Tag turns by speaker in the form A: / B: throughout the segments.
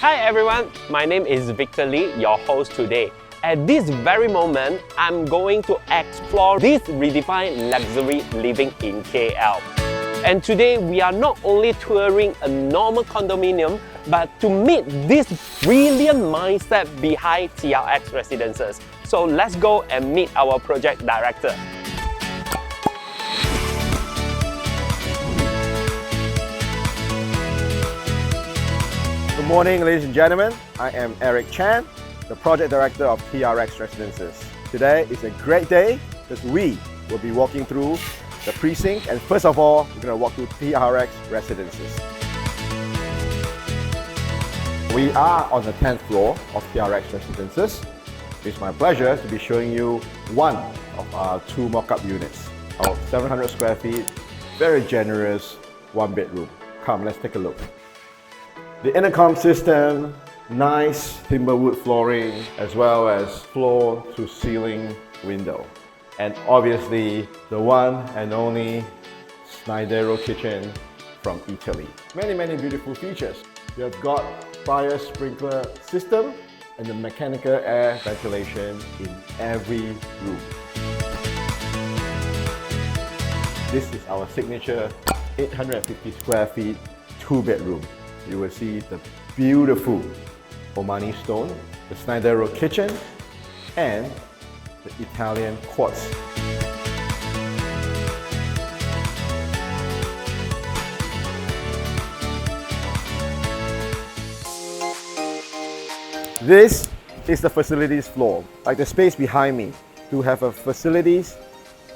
A: Hi everyone, my name is Victor Lee, your host today. At this very moment, I'm going to explore this redefined luxury living in KL. And today we are not only touring a normal condominium, but to meet this brilliant mindset behind TRX Residences. So let's go and meet our project director.
B: Good morning, ladies and gentlemen. I am Eric Chan, the project director of TRX Residences. Today is a great day because we will be walking through the precinct, and first of all, we're going to walk through TRX Residences. We are on the 10th floor of TRX Residences. It's my pleasure to be showing you one of our two mock-up units, our 700 square feet, very generous one bedroom. Come, let's take a look. The intercom system, nice timber wood flooring, as well as floor to ceiling window. And obviously, the one and only Snidero kitchen from Italy. Many beautiful features. You have got fire sprinkler system and the mechanical air ventilation in every room. This is our signature 850 square feet, two bedroom. You will see the beautiful Omani stone, the Snidero kitchen, and the Italian quartz. This is the facilities floor, like the space behind me. To have a facilities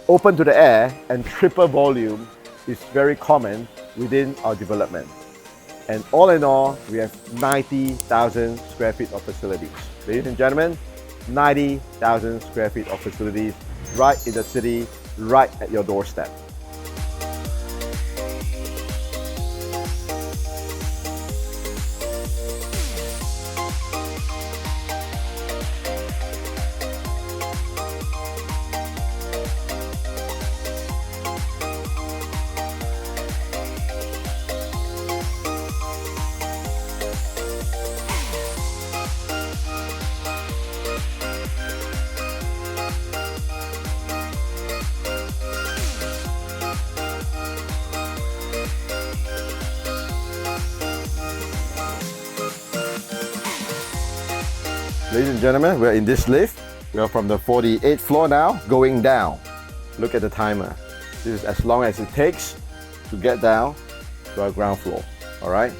B: open to the air and triple volume is very common within our development. And all in all, we have 90,000 square feet of facilities. Ladies and gentlemen, 90,000 square feet of facilities right in the city, right at your doorstep. Ladies and gentlemen, we're in this lift. We are from the 48th floor now, going down. Look at the timer. This is as long as it takes to get down to our ground floor. All right?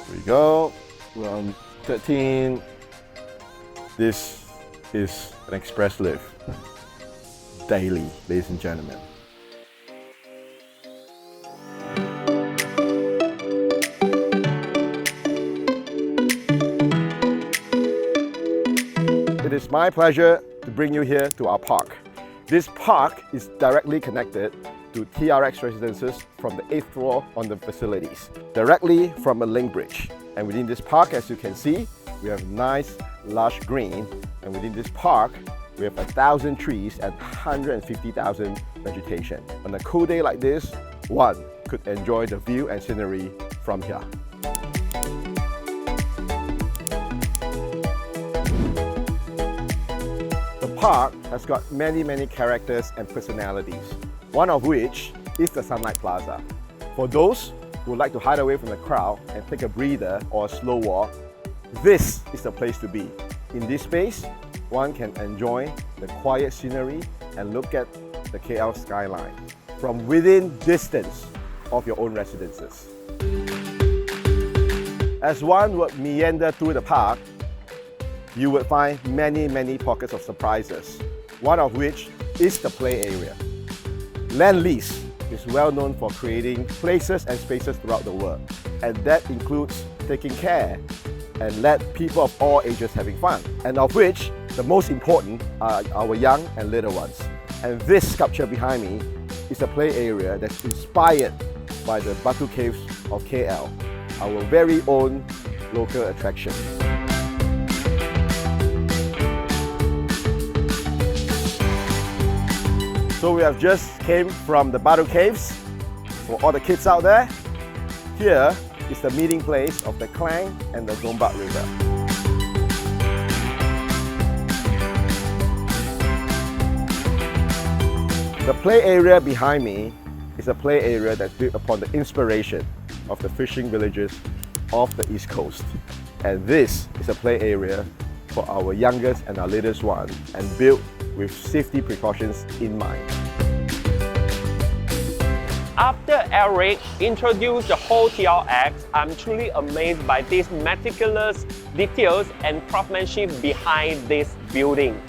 B: Here we go. We're on 13. This is an express lift. Daily, ladies and gentlemen. It is my pleasure to bring you here to our park. This park is directly connected to TRX Residences from the 8th floor on the facilities, directly from a link bridge. And within this park, as you can see, we have nice lush green, and within this park, we have 1,000 trees and 150,000 vegetation. On a cool day like this, one could enjoy the view and scenery from here. The park has got many characters and personalities, one of which is the Sunlight Plaza. For those who would like to hide away from the crowd and take a breather or a slow walk, this is the place to be. In this space, one can enjoy the quiet scenery and look at the KL skyline from within distance of your own residences. As one would meander through the park, you would find many pockets of surprises, one of which is the play area. Lend-Lease is well known for creating places and spaces throughout the world, and that includes taking care and let people of all ages having fun, and of which the most important are our young and little ones. And this sculpture behind me is a play area that's inspired by the Batu Caves of KL, our very own local attraction. So we have just came from the Batu Caves. For all the kids out there, Here is the meeting place of the Klang and the Gombak River. The play area behind me is a play area that's built upon the inspiration of the fishing villages of the East Coast. And this is a play area for our youngest and our latest one, and built with safety precautions in mind.
A: After Eric introduced the whole TRX, I'm truly amazed by these meticulous details and craftsmanship behind this building.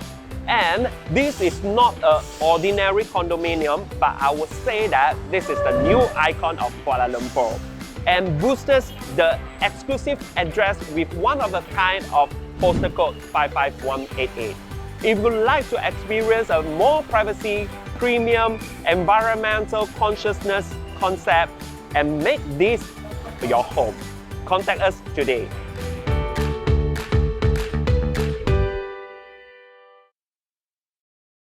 A: And this is not an ordinary condominium, but I would say that this is the new icon of Kuala Lumpur and boosts the exclusive address with one of a kind of postal code 55188. If you would like to experience a more privacy, premium, environmental consciousness concept and make this your home, contact us today.